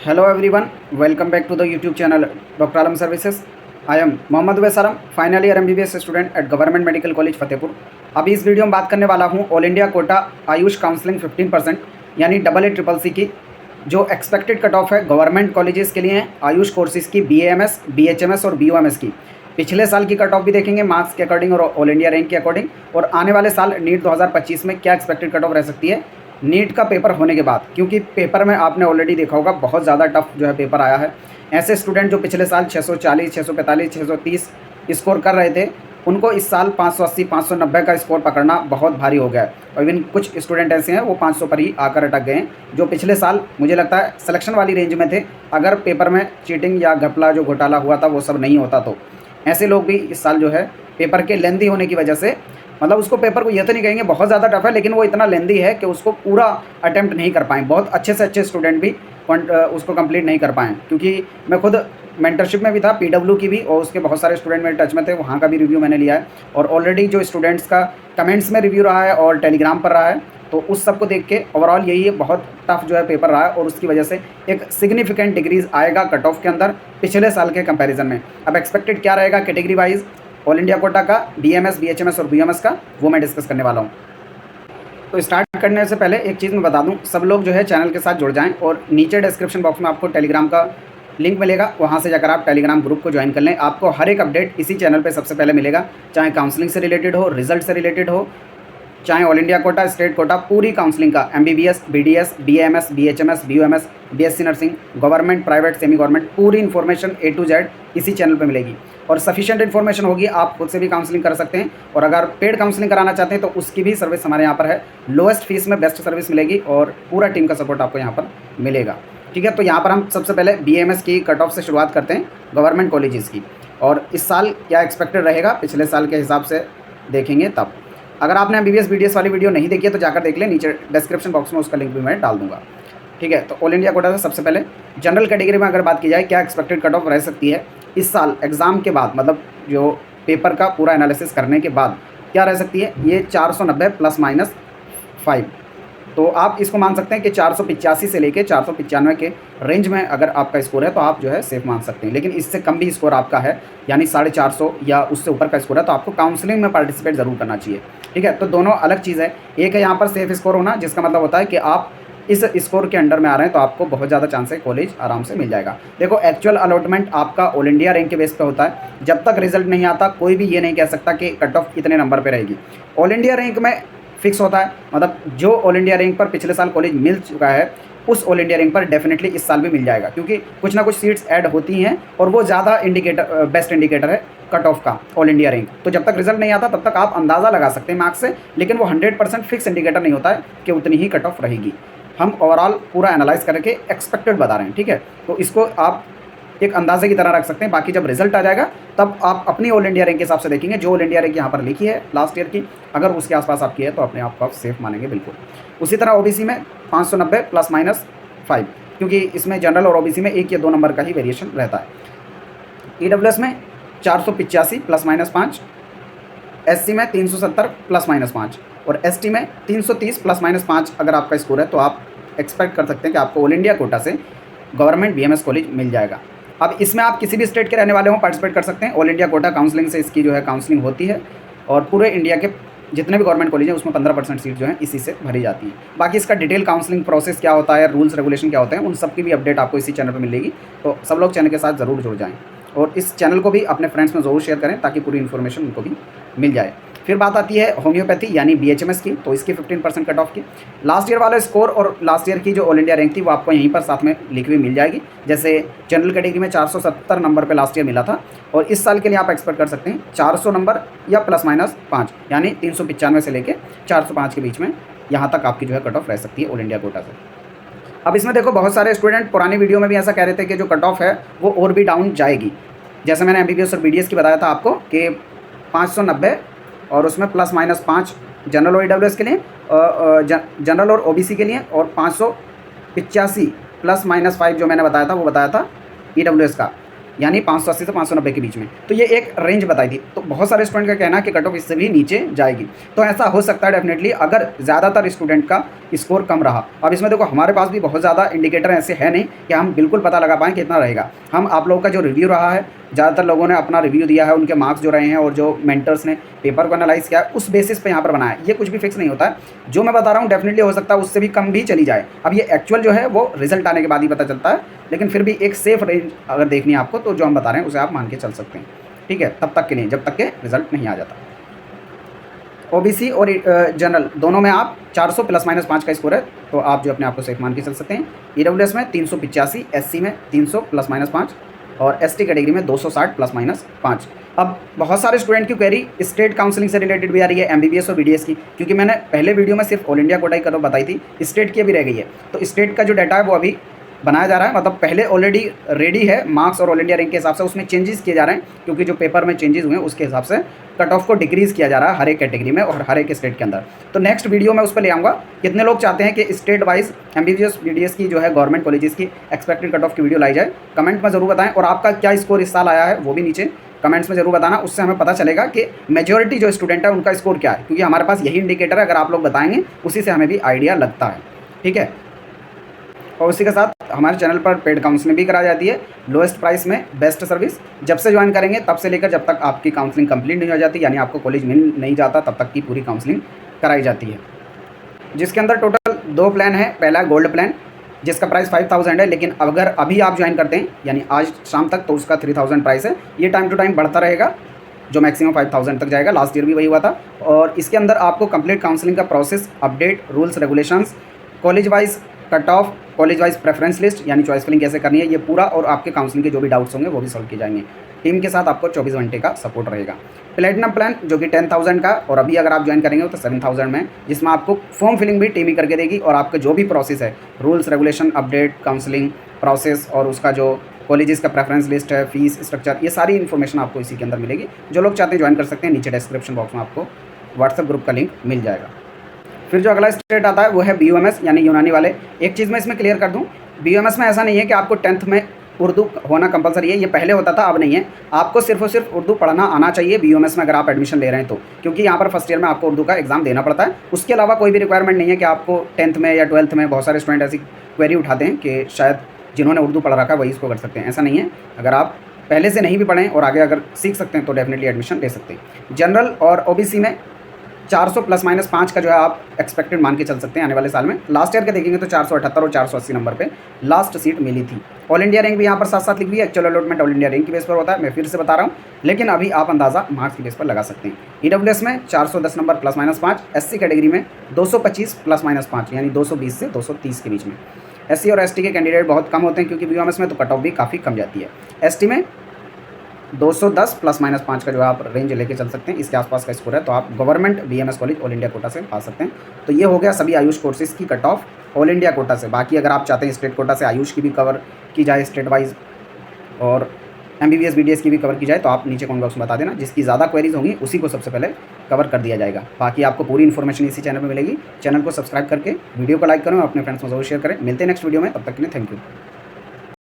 Hello everyone, welcome back to the YouTube channel Dr. Alam Services. I am Mohammad Uwais Alam, final year MBBS student at government medical college Fatehpur. अभी इस वीडियो में बात करने वाला हूँ all India quota AYUSH counselling 15% यानी AA CCC की जो एक्सपेक्टेड कट ऑफ है गवर्नमेंट कॉलेजेस के लिए है आयुष कोर्सेज़ की BAMS, BHMS और BOMS की। पिछले साल की कट ऑफ भी देखेंगे मार्क्स के अकॉर्डिंग और ऑल इंडिया रैंक के अकॉर्डिंग, और आने वाले साल नीट 2025 में क्या एक्सपेक्टेड कट ऑफ रह सकती है नीट का पेपर होने के बाद, क्योंकि पेपर में आपने ऑलरेडी देखा होगा बहुत ज़्यादा टफ जो है पेपर आया है। ऐसे स्टूडेंट जो पिछले साल 640, 645, 630 स्कोर कर रहे थे, उनको इस साल 580, 590 का स्कोर पकड़ना बहुत भारी हो गया है। और इवन कुछ स्टूडेंट ऐसे हैं वो 500 पर ही आकर अटक गए हैं, जो पिछले साल मुझे लगता है सिलेक्शन वाली रेंज में थे। अगर पेपर में चीटिंग या घपला जो घोटाला हुआ था वो सब नहीं होता तो ऐसे लोग भी इस साल जो है पेपर के लेंदी होने की वजह से, मतलब उसको पेपर को ये तो नहीं कहेंगे बहुत ज़्यादा टफ है, लेकिन वो इतना लेंदी है कि उसको पूरा अटेम्प्ट नहीं कर पाएँ। बहुत अच्छे से अच्छे स्टूडेंट भी उसको कंप्लीट नहीं कर पाएँ, क्योंकि मैं खुद मेंटरशिप में भी था PW की भी, और उसके बहुत सारे स्टूडेंट मेरे टच में थे, वहाँ का भी रिव्यू मैंने लिया है। और ऑलरेडी जो स्टूडेंट्स का कमेंट्स में रिव्यू रहा है और टेलीग्राम पर रहा है, तो उस सब को देख के ओवरऑल यही बहुत टफ जो है पेपर रहा है, और उसकी वजह से एक सिग्निफिकेंट डिक्रीज़ आएगा कट ऑफ के अंदर पिछले साल के कंपैरिजन में। अब एक्सपेक्टेड क्या रहेगा category wise all India Kota का, BMS, BHMS और BOMS का, वो मैं डिस्कस करने वाला हूँ। तो स्टार्ट करने से पहले एक चीज़ मैं बता दूँ, सब लोग जो है चैनल के साथ जुड़ जाएं, और नीचे डिस्क्रिप्शन बॉक्स में आपको टेलीग्राम का लिंक मिलेगा, वहाँ से जाकर आप टेलीग्राम ग्रुप को ज्वाइन कर लें। आपको हर एक अपडेट इसी चैनल पे सबसे पहले मिलेगा, चाहे काउंसलिंग से रिलेटेड हो, रिजल्ट से रिलेटेड हो, चाहे all India Kota, state quota, पूरी काउंसलिंग का MBBS, BDS, BAMS, BHMS, BOMS, BSc nursing, government, private, semi government, पूरी इन्फॉर्मेशन A to Z इसी चैनल पे मिलेगी। और सफिशिएंट इन्फॉर्मेशन होगी, आप खुद से भी काउंसलिंग कर सकते हैं, और अगर पेड काउंसलिंग कराना चाहते हैं तो उसकी भी सर्विस हमारे यहाँ पर है। लोएस्ट फीस में बेस्ट सर्विस मिलेगी, और पूरा टीम का सपोर्ट आपको यहाँ पर मिलेगा। ठीक है, तो यहाँ पर हम सबसे पहले BAMS की कट ऑफ से शुरुआत करते हैं, गवर्नमेंट कॉलेजेस की, और इस साल क्या एक्सपेक्टेड रहेगा पिछले साल के हिसाब से देखेंगे तब। अगर आपने MBBS BDS वाली वीडियो नहीं देखी है तो जाकर देख लें, नीचे डिस्क्रिप्शन बॉक्स में उसका लिंक भी मैं डाल दूंगा। ठीक है, तो ऑल इंडिया कोटा से सबसे पहले जनरल कैटेगरी में अगर बात की जाए क्या एक्सपेक्टेड कट ऑफ रह सकती है इस साल एग्ज़ाम के बाद, मतलब जो पेपर का पूरा एनालिसिस करने के बाद क्या रह सकती है, ये 490 ±5। तो आप इसको मान सकते हैं कि 485 से लेके 495 के रेंज में अगर आपका स्कोर है तो आप जो है सेफ मान सकते हैं। लेकिन इससे कम भी स्कोर आपका है, यानी 450 या उससे ऊपर का स्कोर है, तो आपको काउंसलिंग में पार्टिसिपेट ज़रूर करना चाहिए। ठीक है, तो दोनों अलग चीज़ है। एक है यहाँ पर सेफ स्कोर होना, जिसका मतलब होता है कि आप इस स्कोर के अंडर में आ रहे हैं तो आपको बहुत ज़्यादा चांस है कॉलेज आराम से मिल जाएगा। देखो, एक्चुअल अलॉटमेंट आपका ऑल इंडिया रैंक के बेस पे होता है। जब तक रिजल्ट नहीं आता कोई भी ये नहीं कह सकता कि कट ऑफ इतने नंबर पे रहेगी। ऑल इंडिया रैंक में फिक्स होता है, मतलब जो ऑल इंडिया रैंक पर पिछले साल कॉलेज मिल चुका है उस ऑल इंडिया रैंक पर डेफिनेटली इस साल भी मिल जाएगा, क्योंकि कुछ ना कुछ सीट्स ऐड होती हैं, और वो ज़्यादा इंडिकेटर, बेस्ट इंडिकेटर है कट ऑफ का ऑल इंडिया रैंक। तो जब तक रिजल्ट नहीं आता तब तक आप अंदाज़ा लगा सकते हैं मार्क्स से, लेकिन वो 100% फिक्स इंडिकेटर नहीं होता है कि उतनी ही कट ऑफ रहेगी। हम ओवरऑल पूरा एनालाइज करके एक्सपेक्टेड बता रहे हैं। ठीक है, तो इसको आप एक अंदाजे की तरह रख सकते हैं। बाकी जब रिजल्ट आ जाएगा तब आप अपनी ऑल इंडिया रैंक के हिसाब से देखेंगे, जो ऑल इंडिया रैंक यहाँ पर लिखी है लास्ट ईयर की, अगर उसके आसपास आपकी है तो अपने आप को आप सेफ मानेंगे बिल्कुल। उसी तरह OBC में 590 ±5, क्योंकि इसमें जनरल और OBC में 1 या 2 नंबर का ही वेरिएशन रहता है। EWS में 485 ±5, SC में 370 ±5, और ST में 330 ±5 अगर आपका स्कोर है तो आप एक्सपेक्ट कर सकते हैं कि आपको ऑल इंडिया कोटा से गवर्नमेंट BMS कॉलेज मिल जाएगा। अब इसमें आप किसी भी स्टेट के रहने वाले हों पार्टिसिपेट कर सकते हैं। ऑल इंडिया कोटा काउंसलिंग से इसकी जो है काउंसलिंग होती है, और पूरे इंडिया के जितने भी गवर्नमेंट कॉलेज हैं उसमें 15% सीट जो है इसी से भरी जाती है। बाकी इसका डिटेल काउंसलिंग प्रोसेस क्या होता है, रूल्स रेगुलेशन क्या होते हैं, उन सब की भी अपडेट आपको इसी चैनल पर मिलेगी। तो सब लोग चैनल के साथ ज़रूर जुड़ जाएँ, और इस चैनल को भी अपने फ्रेंड्स में ज़रूर शेयर करें ताकि पूरी इन्फॉर्मेशन उनको भी मिल जाए। फिर बात आती है होम्योपैथी यानी BHMS की, तो इसकी 15% कट ऑफ की। लास्ट ईयर वाला स्कोर और लास्ट ईयर की जो ऑल इंडिया रैंक थी वो आपको यहीं पर साथ में लिखी हुई मिल जाएगी। जैसे जनरल कैटेगरी में 470 नंबर पे लास्ट ईयर मिला था, और इस साल के लिए आप एक्सपेक्ट कर सकते हैं 400 नंबर या ±5, यानी 395 से लेके 405 के बीच में यहाँ तक आपकी जो है कट ऑफ रह सकती है ऑल इंडिया कोटा से। अब इसमें देखो, बहुत सारे स्टूडेंट पुरानी वीडियो में भी ऐसा कह रहे थे कि जो कट ऑफ है वो और भी डाउन जाएगी। जैसे मैंने MBBS और BDS की बताया था आपको कि 590 और उसमें ±5 जनरल और EWS के लिए, जनरल और OBC के लिए, और 585 ±5 जो मैंने बताया था वो बताया था EWS का, यानी 580 से 590 के बीच में। तो ये एक रेंज बताई थी। तो बहुत सारे स्टूडेंट का कहना है कि कट ऑफ इससे भी नीचे जाएगी। तो ऐसा हो सकता है डेफिनेटली, अगर ज़्यादातर स्टूडेंट का स्कोर कम रहा। अब इसमें देखो हमारे पास भी बहुत ज़्यादा इंडिकेटर ऐसे है नहीं कि हम बिल्कुल पता लगा पाएँ कितना रहेगा। हम आप लोगों का जो रिव्यू रहा है, ज़्यादातर लोगों ने अपना रिव्यू दिया है, उनके मार्क्स जो रहे हैं और जो मेंटर्स ने पेपर को एनालाइज़ किया है, उस बेसिस पे यहाँ पर बनाया है। ये कुछ भी फिक्स नहीं होता है। जो मैं बता रहा हूँ डेफिनेटली हो सकता है उससे भी कम भी चली जाए। अब ये एक्चुअल जो है वो रिजल्ट आने के बाद ही पता चलता है, लेकिन फिर भी एक सेफ रेंज अगर देखनी है आपको तो जो हम बता रहे हैं उसे आप मान के चल सकते हैं। ठीक है, तब तक के नहीं, जब तक के रिजल्ट नहीं आ जाता। ओबीसी और जनरल दोनों में आप 400 ±5 का स्कोर है तो आप जो अपने आप को सेफ मान के चल सकते हैं। ईडब्ल्यूएस में 385, एससी में 300 ±5 और एसटी कैटेगरी में 260 ±5। अब बहुत सारे स्टूडेंट की क्वेरी स्टेट काउंसलिंग से रिलेटेड भी आ रही है, एमबीबीएस और बीडीएस की, क्योंकि मैंने पहले वीडियो में सिर्फ ऑल इंडिया कोटा की कट ऑफ बताई थी, स्टेट की अभी रह गई है। तो स्टेट का जो डाटा है वो अभी बनाया जा रहा है, मतलब पहले ऑलरेडी रेडी है मार्क्स और ऑल इंडिया रैंक के हिसाब से, उसमें चेंजेस किए जा रहे हैं क्योंकि जो पेपर में चेंजेस हुए हैं उसके हिसाब से कट ऑफ को डिक्रीज़ किया जा रहा है हर एक कैटेगरी में और हर एक स्टेट के अंदर। तो नेक्स्ट वीडियो में उस पर ले आऊँगा। कितने लोग चाहते हैं कि स्टेट वाइज एमबीबीएस बीडीएस की जो है गवर्नमेंट कॉलेजेस की एक्सपेक्टेड कट ऑफ की वीडियो लाई जाए, कमेंट में ज़रूर बताएं। और आपका क्या स्कोर इस साल आया है वो भी नीचे कमेंट्स में ज़रूर बताना, उससे हमें पता चलेगा कि मेजॉरिटी जो स्टूडेंट है उनका स्कोर क्या है, क्योंकि हमारे पास यही इंडिकेटर है, अगर आप लोग बताएंगे उसी से हमें भी आइडिया लगता है। ठीक है, और उसी के साथ हमारे चैनल पर पेड काउंसलिंग भी कराई जाती है लोएस्ट प्राइस में, बेस्ट सर्विस। जब से ज्वाइन करेंगे तब से लेकर जब तक आपकी काउंसलिंग कंप्लीट नहीं हो जाती, यानी आपको कॉलेज मिल नहीं जाता, तब तक की पूरी काउंसलिंग कराई जाती है, जिसके अंदर टोटल 2 प्लान है। पहला गोल्ड प्लान जिसका प्राइस 5000 है, लेकिन अगर अभी आप ज्वाइन करते हैं यानी आज शाम तक तो उसका 3000 प्राइस है। ये टाइम टू टाइम बढ़ता रहेगा, जो मैक्सिमम 5000 तक जाएगा। लास्ट ईयर भी वही हुआ था। और इसके अंदर आपको कंप्लीट काउंसलिंग का process, update, rules regulations, college wise cut off, college wise preference list यानी चॉइस फिलिंग कैसे करनी है, ये पूरा, और आपके काउंसलिंग के जो भी डाउट्स होंगे वो भी सॉल्व किए जाएंगे। टीम के साथ आपको 24 घंटे का सपोर्ट रहेगा। प्लेटिनम प्लान जो कि 10,000 का, और अभी अगर आप ज्वाइन करेंगे तो 7,000 में, जिसमें आपको फॉर्म फिलिंग भी टीम ही करके देगी और आपका जो भी प्रोसेस है, rules regulation, update, counselling process और उसका जो कॉलेजेस का प्रेफरेंस लिस्ट है, फीस स्ट्रक्चर, ये सारी इन्फॉर्मेशन आपको इसी के अंदर मिलेगी। जो लोग चाहते हैं ज्वाइन कर सकते हैं, नीचे डिस्क्रिप्शन बॉक्स में आपको व्हाट्सएप ग्रुप का लिंक मिल जाएगा। फिर जो अगला स्टेट आता है वो है बीयूएमएस यानी यूनानी वाले। एक चीज़ मैं इसमें क्लियर कर दूं, बीयूएमएस में ऐसा नहीं है कि आपको 10th में उर्दू होना कंपलसरी है, ये पहले होता था, अब नहीं है। आपको सिर्फ और सिर्फ उर्दू पढ़ना आना चाहिए बीयूएमएस में अगर आप एडमिशन ले रहे हैं तो, क्योंकि यहाँ पर फर्स्ट ईयर में आपको उर्दू का एग्जाम देना पड़ता है। उसके अलावा कोई भी रिक्वायरमेंट नहीं है कि आपको 10th में या 12th में। बहुत सारे स्टूडेंट ऐसी क्वेरी उठाते हैं कि शायद जिन्होंने उर्दू पढ़ रखा है वही इसको कर सकते हैं, ऐसा नहीं है। अगर आप पहले से नहीं भी पढ़ें और आगे अगर सीख सकते हैं तो डेफिनेटली एडमिशन ले सकते हैं। जनरल और ओबीसी में 400 ±5 का जो है आप एक्सपेक्टेड मान के चल सकते हैं आने वाले साल में। लास्ट ईयर के देखेंगे तो 478 और 480 नंबर पे लास्ट सीट मिली थी। ऑल इंडिया रैंक भी यहाँ पर साथ साथ लिखी हुई है। Actual allotment all India rank की बेस पर होता है, मैं फिर से बता रहा हूँ, लेकिन अभी आप अंदाज़ा मार्क्स की बेस पर लगा सकते हैं। ईडब्ल्यूएस में 410 नंबर ±5, एससी कैटेगरी में 225 ±5 यानी 220 से 230 के बीच में। एससी और एसटी के कैंडिडेट बहुत कम होते हैं क्योंकि बीयूएमएस में तो कट ऑफ भी काफ़ी कम जाती है। एसटी में 210 ±5 का जो आप रेंज लेके चल सकते हैं, इसके आसपास का स्कोर है तो आप government BMS college all India Kota से पा सकते हैं। तो ये हो गया सभी आयुष कोर्सेज की cut off all India Kota से। बाकी अगर आप चाहते हैं स्टेट कोटा से आयुष की भी कवर की जाए स्टेट वाइज और एमबीबीएस बीडीएस की भी कवर की जाए तो आप नीचे कमेंट बॉक्स में बता देना, जिसकी ज़्यादा क्वेरीज होंगी उसी को सबसे पहले कवर कर दिया जाएगा। बाकी आपको पूरी इन्फॉर्मेशन इसी चैनल में मिलेगी। चैनल को सब्सक्राइब करके वीडियो को लाइक करें और अपने फ्रेंड्स में जरूर शेयर करें। मिलते हैं नेक्स्ट वीडियो में, तब तक के लिए थैंक यू।